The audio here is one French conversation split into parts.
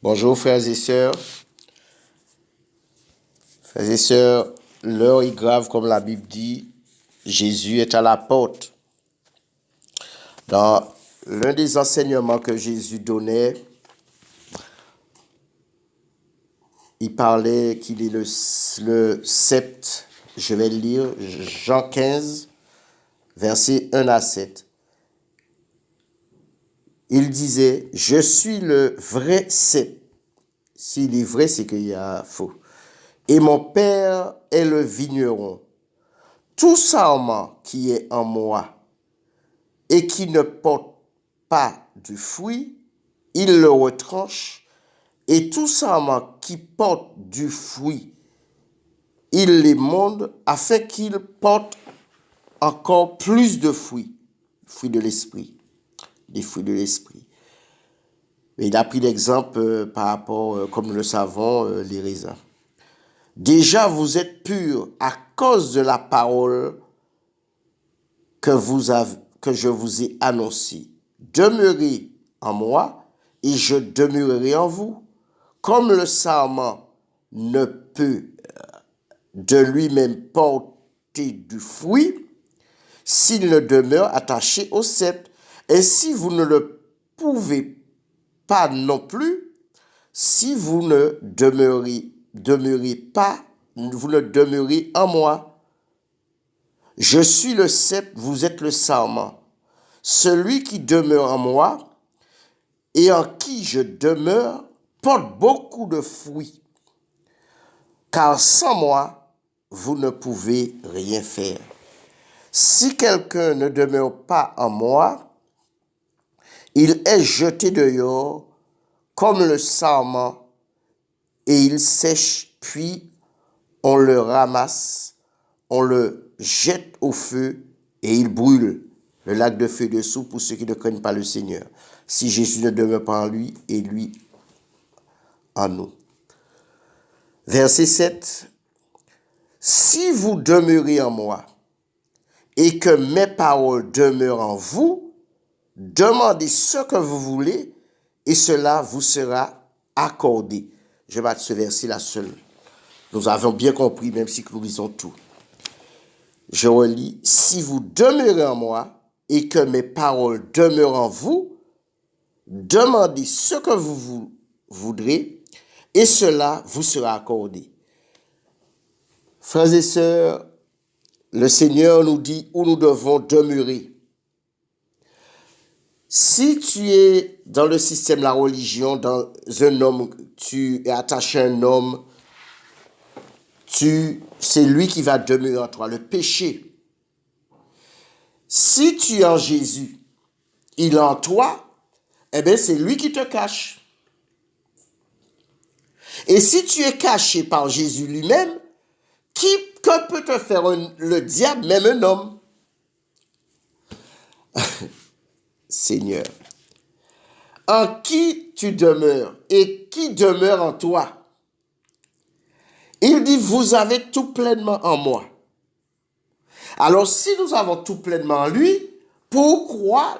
Bonjour frères et sœurs. Frères et sœurs, l'heure est grave comme la Bible dit. Jésus est à la porte. Dans l'un des enseignements que Jésus donnait, il parlait qu'il est le sept. Je vais lire Jean 15, versets 1 à 7. Il disait, je suis le vrai cep. S'il est vrai, c'est qu'il y a faux. Et mon Père est le vigneron. Tout sarment qui est en moi et qui ne porte pas du fruit, il le retranche. Et tout sarment qui porte du fruit, il l'émonde afin qu'il porte encore plus de fruits. Fruits de l'esprit. Des fruits de l'esprit. Et il a pris l'exemple par rapport, comme nous le savons, les raisins. Déjà, vous êtes purs à cause de la parole que je vous ai annoncée. Demeurez en moi et je demeurerai en vous. Comme le sarment ne peut de lui-même porter du fruit s'il ne demeure attaché au cep. Ainsi, vous ne le pouvez pas non plus si vous ne demeurez pas, vous ne demeurez en moi. Je suis le cep, vous êtes le sarment. Celui qui demeure en moi et en qui je demeure porte beaucoup de fruits. Car sans moi, vous ne pouvez rien faire. Si quelqu'un ne demeure pas en moi, il est jeté dehors comme le sarment et il sèche, puis on le ramasse, on le jette au feu et il brûle. Le lac de feu dessous pour ceux qui ne craignent pas le Seigneur. Si Jésus ne demeure pas en lui et lui en nous. Verset 7. Si vous demeurez en moi et que mes paroles demeurent en vous, demandez ce que vous voulez et cela vous sera accordé. Je vais mettre ce verset là seul. Nous avons bien compris, même si nous lisons tout. Je relis. Si vous demeurez en moi et que mes paroles demeurent en vous, demandez ce que vous voudrez et cela vous sera accordé. Frères et sœurs, le Seigneur nous dit où nous devons demeurer. Si tu es dans le système de la religion, dans un homme, tu es attaché à un homme, c'est lui qui va demeurer en toi, le péché. Si tu es en Jésus, il est en toi, eh bien c'est lui qui te cache. Et si tu es caché par Jésus lui-même, que peut te faire le diable, même un homme? Seigneur, en qui tu demeures et qui demeure en toi? Il dit, vous avez tout pleinement en moi. Alors, si nous avons tout pleinement en lui, pourquoi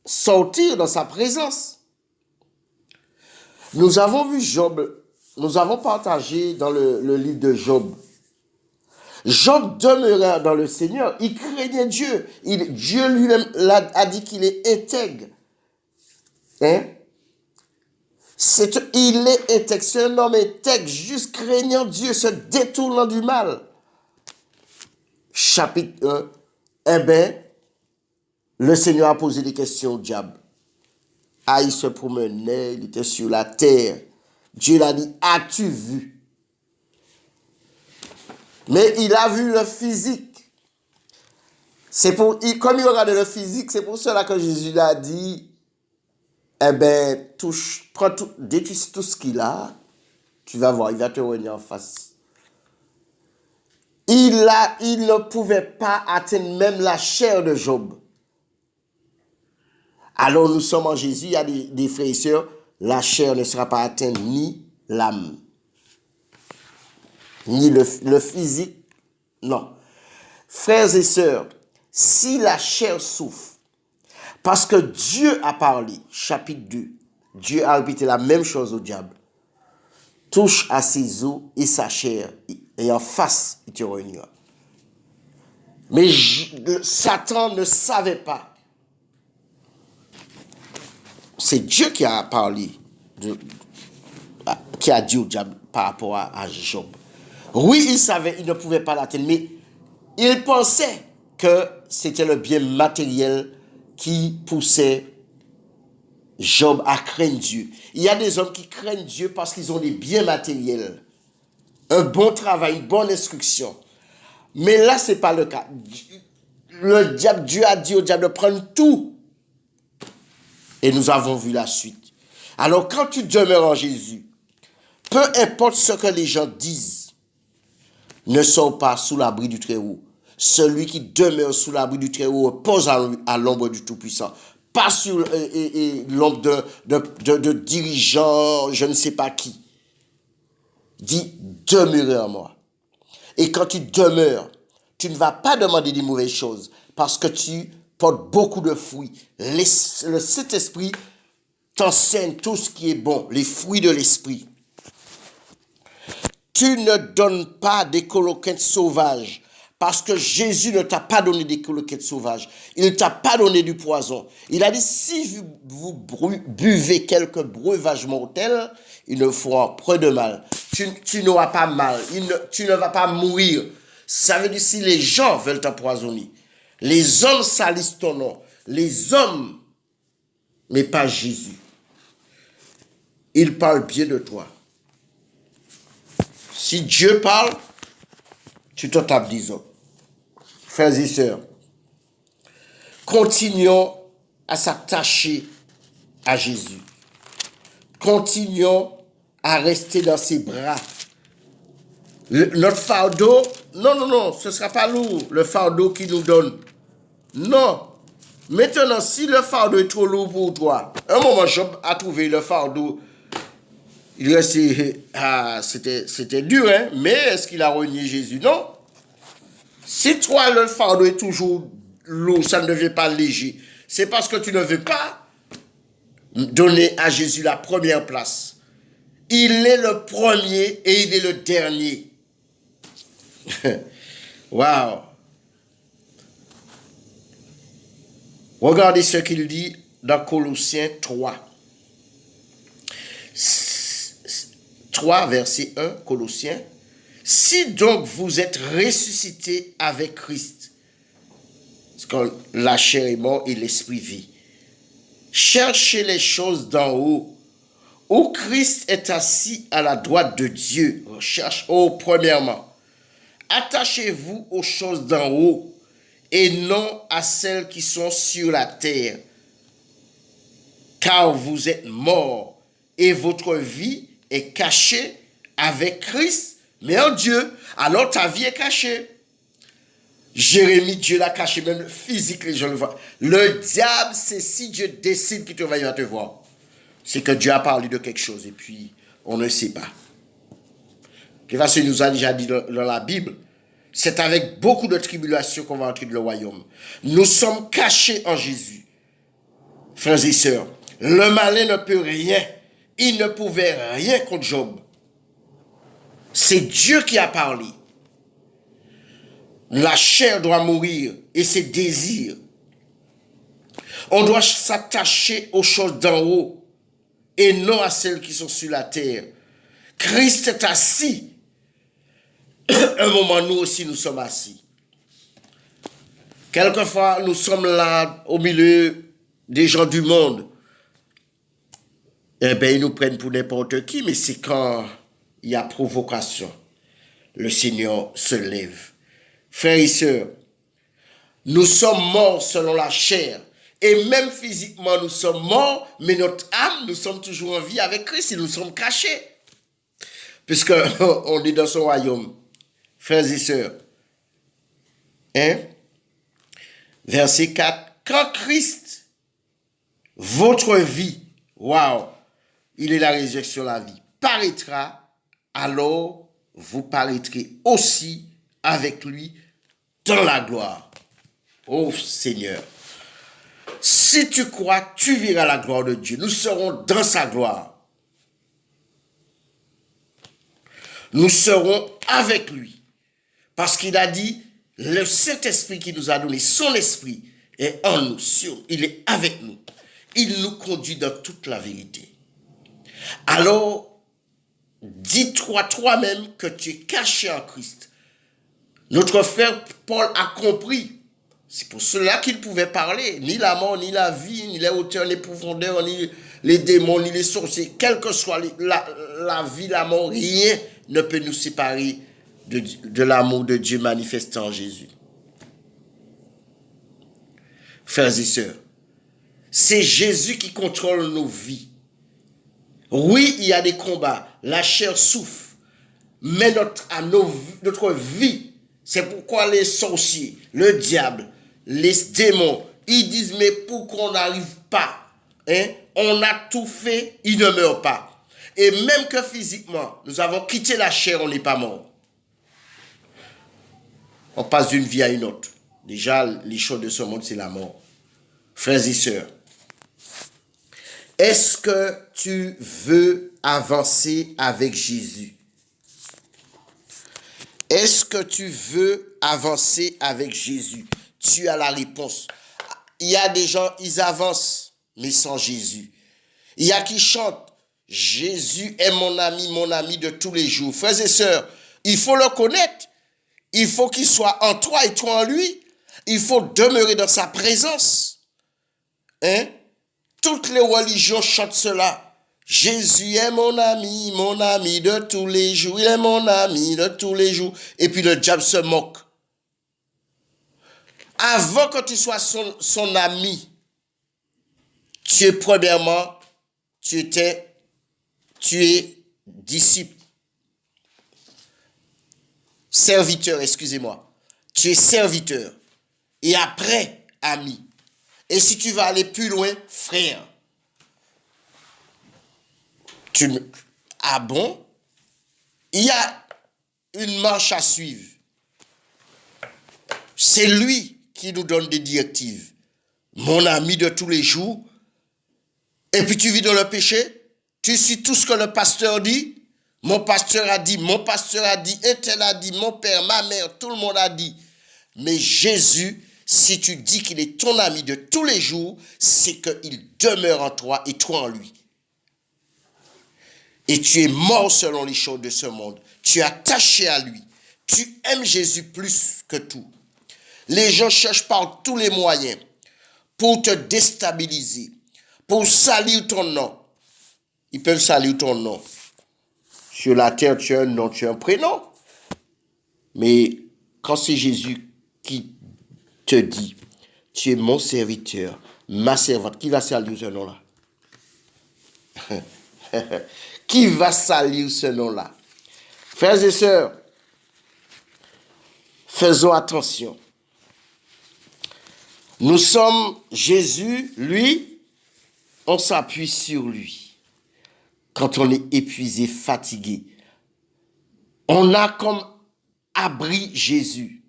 sortir dans sa présence? Nous avons vu Job, nous avons partagé dans le livre de Job. Job demeurait dans le Seigneur, il craignait Dieu. Dieu lui-même a dit qu'il est intègre. Hein? Il est intègre, c'est un homme intègre, juste craignant Dieu, se détournant du mal. Chapitre 1, eh bien, le Seigneur a posé des questions au diable. Ah, il se promenait, il était sur la terre. Dieu l'a dit, as-tu vu? Mais il a vu le physique. Comme il regardait le physique, c'est pour cela que Jésus l'a dit, eh bien, détruis tout ce qu'il a, tu vas voir, il va te revenir en face. Il ne pouvait pas atteindre même la chair de Job. Alors nous sommes en Jésus, il y a des frères et sœurs, la chair ne sera pas atteinte ni l'âme, ni le physique, non. Frères et sœurs, si la chair souffre, parce que Dieu a parlé, chapitre 2, Dieu a répété la même chose au diable. Touche à ses os et sa chair, et en face, il te réunira. Mais Satan ne savait pas. C'est Dieu qui a parlé, qui a dit au diable par rapport à Job. Oui, il savait, il ne pouvait pas l'atteindre, mais il pensait que c'était le bien matériel qui poussait Job à craindre Dieu. Il y a des hommes qui craignent Dieu parce qu'ils ont des biens matériels, un bon travail, une bonne instruction. Mais là, ce n'est pas le cas. Dieu a dit au diable de prendre tout. Et nous avons vu la suite. Alors, quand tu demeures en Jésus, peu importe ce que les gens disent, ne sors pas sous l'abri du Très-Haut. Celui qui demeure sous l'abri du Très-Haut repose à l'ombre du Tout-Puissant. Pas sur l'ombre de dirigeants, je ne sais pas qui. Dis, demeurez en moi. Et quand tu demeures, tu ne vas pas demander des mauvaises choses parce que tu portes beaucoup de fruits. Le Saint-Esprit t'enseigne tout ce qui est bon, les fruits de l'Esprit. Tu ne donnes pas des coloquettes sauvages parce que Jésus ne t'a pas donné des coloquettes sauvages. Il ne t'a pas donné du poison. Il a dit, si vous buvez quelques breuvages mortels, ils ne feront point de mal. Tu n'auras pas mal. Tu ne vas pas mourir. Ça veut dire si les gens veulent t'empoisonner, les hommes salissent ton nom, les hommes, mais pas Jésus. Ils parlent bien de toi. Si Dieu parle, tu te tapes 10 autres. Frères et sœurs, continuons à s'attacher à Jésus. Continuons à rester dans ses bras. Notre fardeau, non, ce ne sera pas lourd, le fardeau qu'il nous donne. Non. Maintenant, si le fardeau est trop lourd pour toi, un moment, Job a trouvé le fardeau. Il restait, c'était dur, hein? Mais est-ce qu'il a renié Jésus? Non. Si toi, le fardeau est toujours lourd, ça ne devient pas léger, c'est parce que tu ne veux pas donner à Jésus la première place. Il est le premier et il est le dernier. Waouh! Regardez ce qu'il dit dans Colossiens 3. 3, verset 1, Colossiens. Si donc vous êtes ressuscités avec Christ, parce que la chair est morte et l'esprit vit, cherchez les choses d'en haut, où Christ est assis à la droite de Dieu. Recherche, premièrement, attachez-vous aux choses d'en haut et non à celles qui sont sur la terre, car vous êtes morts et votre vie est cachée avec Christ, mais en Dieu. Alors ta vie est cachée. Jérémie, Dieu l'a caché, même physique, les gens le voient. Le diable, c'est si Dieu décide qu'il te va, il va te voir. C'est que Dieu a parlé de quelque chose et puis on ne sait pas. Et parce qu'il nous a déjà dit dans la Bible, c'est avec beaucoup de tribulations qu'on va entrer dans le royaume. Nous sommes cachés en Jésus. Frères et sœurs, le malin ne peut rien. Il ne pouvait rien contre Job. C'est Dieu qui a parlé. La chair doit mourir et ses désirs. On doit s'attacher aux choses d'en haut et non à celles qui sont sur la terre. Christ est assis. Un moment, nous aussi, nous sommes assis. Quelquefois, nous sommes là au milieu des gens du monde. Eh bien, ils nous prennent pour n'importe qui, mais c'est quand il y a provocation. Le Seigneur se lève. Frères et sœurs, nous sommes morts selon la chair. Et même physiquement, nous sommes morts, mais notre âme, nous sommes toujours en vie avec Christ et nous sommes cachés. Puisqu'on est dans son royaume. Frères et sœurs. Hein? Verset 4. Quand Christ, votre vie, waouh, il est la résurrection, la vie, paraîtra, alors vous paraîtrez aussi avec lui dans la gloire. Oh Seigneur. Si tu crois, tu verras la gloire de Dieu. Nous serons dans sa gloire. Nous serons avec lui. Parce qu'il a dit, le Saint-Esprit qui nous a donné, son esprit est en nous, il est avec nous. Il nous conduit dans toute la vérité. Alors, dis-toi toi-même que tu es caché en Christ. Notre frère Paul a compris. C'est pour cela qu'il pouvait parler. Ni la mort, ni la vie, ni les hauteurs, les profondeurs, ni les démons, ni les sorciers. Quelle que soit la vie, la mort, rien ne peut nous séparer de l'amour de Dieu manifesté en Jésus. Frères et sœurs, c'est Jésus qui contrôle nos vies. Oui, il y a des combats. La chair souffre. Mais notre vie, c'est pourquoi les sorciers, le diable, les démons, ils disent, mais pourquoi on n'arrive pas? On a tout fait, il ne meurt pas. Et même que physiquement, nous avons quitté la chair, on n'est pas mort. On passe d'une vie à une autre. Déjà, les choses de ce monde, c'est la mort. Frères et sœurs, est-ce que tu veux avancer avec Jésus? Est-ce que tu veux avancer avec Jésus? Tu as la réponse. Il y a des gens, ils avancent, mais sans Jésus. Il y a qui chantent, Jésus est mon ami de tous les jours. Frères et sœurs, il faut le connaître. Il faut qu'il soit en toi et toi en lui. Il faut demeurer dans sa présence. Toutes les religions chantent cela. Jésus est mon ami de tous les jours. Il est mon ami de tous les jours. Et puis le diable se moque. Avant que tu sois son ami, premièrement, tu es disciple. Serviteur, excusez-moi. Tu es serviteur. Et après, ami. Et si tu vas aller plus loin, frère. Ah bon? Il y a une marche à suivre. C'est lui qui nous donne des directives. Mon ami de tous les jours. Et puis tu vis dans le péché. Tu suis tout ce que le pasteur dit. Mon pasteur a dit, un tel a dit, mon père, ma mère, tout le monde a dit. Mais Jésus, si tu dis qu'il est ton ami de tous les jours, c'est qu'il demeure en toi et toi en lui. Et tu es mort selon les choses de ce monde. Tu es attaché à lui. Tu aimes Jésus plus que tout. Les gens cherchent par tous les moyens pour te déstabiliser, pour salir ton nom. Ils peuvent salir ton nom. Sur la terre, tu as un nom, tu as un prénom. Mais quand c'est Jésus qui te dit, tu es mon serviteur, ma servante, qui va salir ce nom-là? Qui va salir ce nom-là? Frères et sœurs, faisons attention. Nous sommes Jésus, lui, on s'appuie sur lui. Quand on est épuisé, fatigué, on a comme abri Jésus.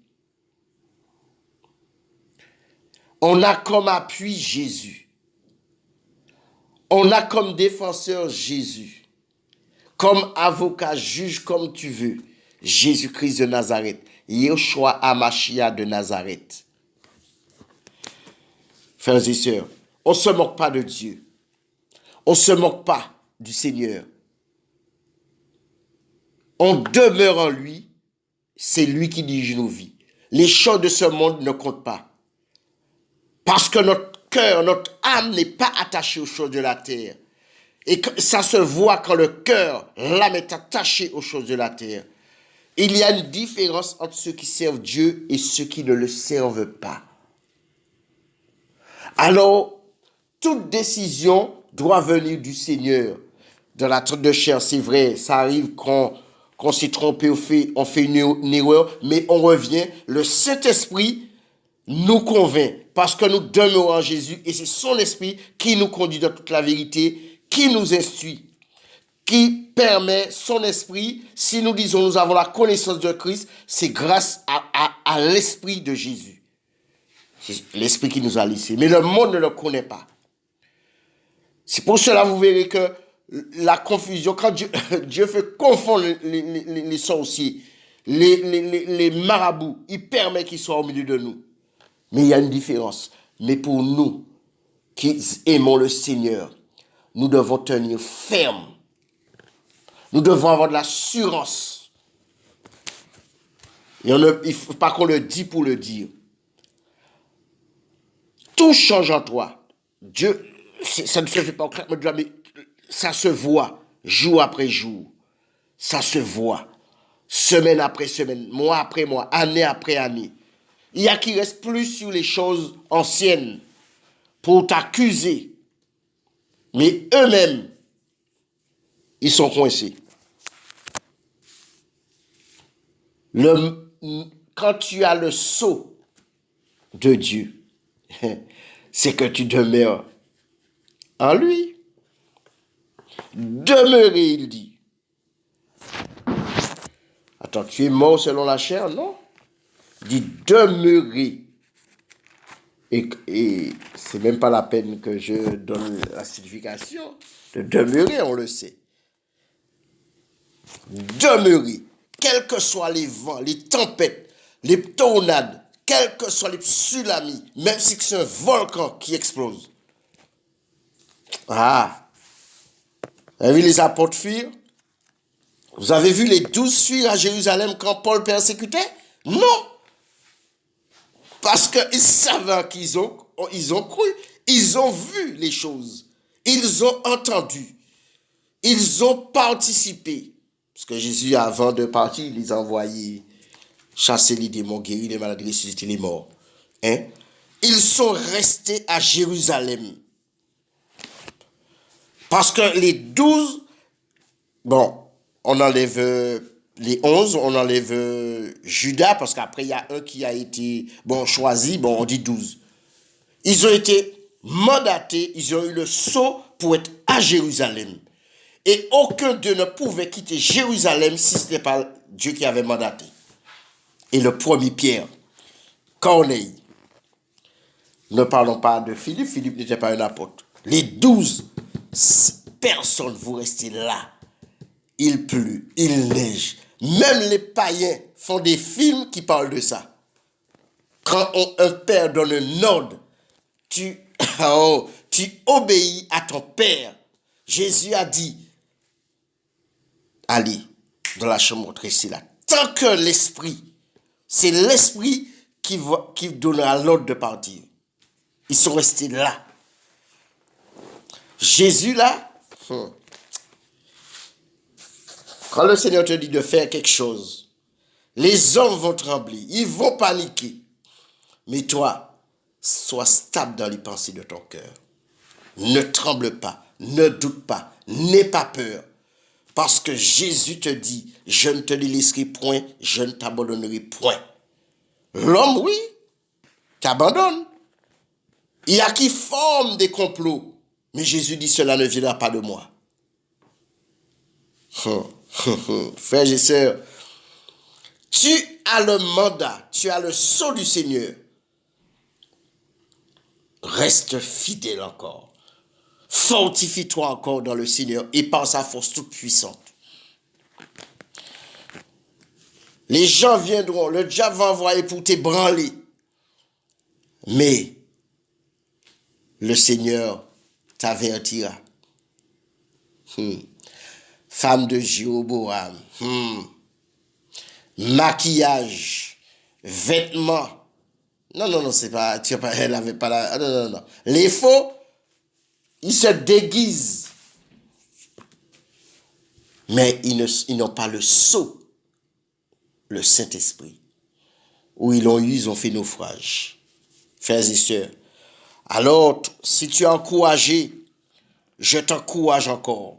On a comme appui Jésus. On a comme défenseur Jésus. Comme avocat, juge comme tu veux. Jésus-Christ de Nazareth. Yeshua Hamashia de Nazareth. Frères et sœurs, on ne se moque pas de Dieu. On ne se moque pas du Seigneur. On demeure en lui. C'est lui qui dirige nos vies. Les choses de ce monde ne comptent pas. Parce que notre cœur, notre âme n'est pas attachée aux choses de la terre. Et ça se voit quand le cœur, l'âme est attachée aux choses de la terre. Il y a une différence entre ceux qui servent Dieu et ceux qui ne le servent pas. Alors, toute décision doit venir du Seigneur. Dans la traite de chair, c'est vrai, ça arrive qu'on s'est trompé, on fait une erreur, mais on revient. Le Saint-Esprit nous convainc parce que nous demeurons en Jésus et c'est son esprit qui nous conduit dans toute la vérité, qui nous instruit, qui permet son esprit. Si nous disons nous avons la connaissance de Christ, c'est grâce à l'esprit de Jésus. C'est l'Esprit qui nous a laissés. Mais le monde ne le connaît pas. C'est pour cela que vous verrez que la confusion, quand Dieu fait confondre les sorciers, les marabouts, il permet qu'ils soient au milieu de nous. Mais il y a une différence. Mais pour nous qui aimons le Seigneur, nous devons tenir ferme. Nous devons avoir de l'assurance. Il ne faut pas qu'on le dise pour le dire. Tout change en toi. Dieu, ça ne se fait pas au claquement de doigts, mais ça se voit jour après jour. Ça se voit. Semaine après semaine, mois après mois, année après année. Il y a qui restent plus sur les choses anciennes pour t'accuser. Mais eux-mêmes, ils sont coincés. Quand tu as le sceau de Dieu, c'est que tu demeures en lui. Demeurer, il dit. Attends, tu es mort selon la chair, non? Il dit demeurer. Et c'est même pas la peine que je donne la signification de demeurer, on le sait. Demeurer, quels que soient les vents, les tempêtes, les tornades, quels que soient les tsunamis, même si c'est un volcan qui explose. Ah, vous avez vu les apôtres fuir? Vous avez vu les 12 fuir à Jérusalem quand Paul persécutait? Non! Parce qu'ils savaient qu'ils ont cru, ils ont vu les choses, ils ont entendu, ils ont participé. Parce que Jésus, avant de partir, il les a envoyés chasser les démons, guérir les maladies, ressusciter les morts. Hein? Ils sont restés à Jérusalem. Parce que les 12, bon, on enlève les 11, on enlève Judas, parce qu'après, il y a un qui a été choisi, on dit 12. Ils ont été mandatés, ils ont eu le sceau pour être à Jérusalem. Et aucun d'eux ne pouvait quitter Jérusalem si ce n'était pas Dieu qui avait mandaté. Et le premier Pierre, Corneille. Ne parlons pas de Philippe, Philippe n'était pas un apôtre. Les 12 personnes, vous restez là. Il pleut, il neige. Même les païens font des films qui parlent de ça. Quand un père donne un ordre, tu obéis à ton père. Jésus a dit, allez dans la chambre, restez là. Tant que l'esprit, c'est l'esprit qui donnera l'ordre de partir. Ils sont restés là. Jésus là, quand le Seigneur te dit de faire quelque chose, les hommes vont trembler, ils vont paniquer. Mais toi, sois stable dans les pensées de ton cœur. Ne tremble pas, ne doute pas, n'aie pas peur. Parce que Jésus te dit, je ne te délaisserai point, je ne t'abandonnerai point. L'homme, oui, t'abandonne. Il y a qui forment des complots. Mais Jésus dit, cela ne viendra pas de moi. Frères et sœurs, tu as le mandat, tu as le sceau du Seigneur. Reste fidèle encore. Fortifie-toi encore dans le Seigneur et par sa force toute puissante. Les gens viendront, le diable va envoyer pour t'ébranler. Mais le Seigneur t'avertira. Femme de Jéroboam. Maquillage, vêtements. Non, c'est pas, elle n'avait pas la... Non. Les faux, ils se déguisent. Mais ils n'ont pas le sceau, le Saint-Esprit. Où ils ont fait naufrage. Frères et sœurs. Alors, si tu es encouragé, je t'encourage encore.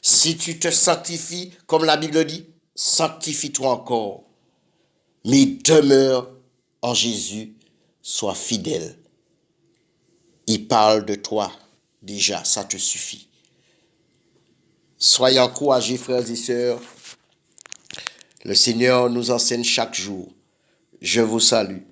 Si tu te sanctifies, comme la Bible dit, sanctifie-toi encore. Mais demeure en Jésus, sois fidèle. Il parle de toi déjà, ça te suffit. Soyez encouragés, frères et sœurs. Le Seigneur nous enseigne chaque jour. Je vous salue.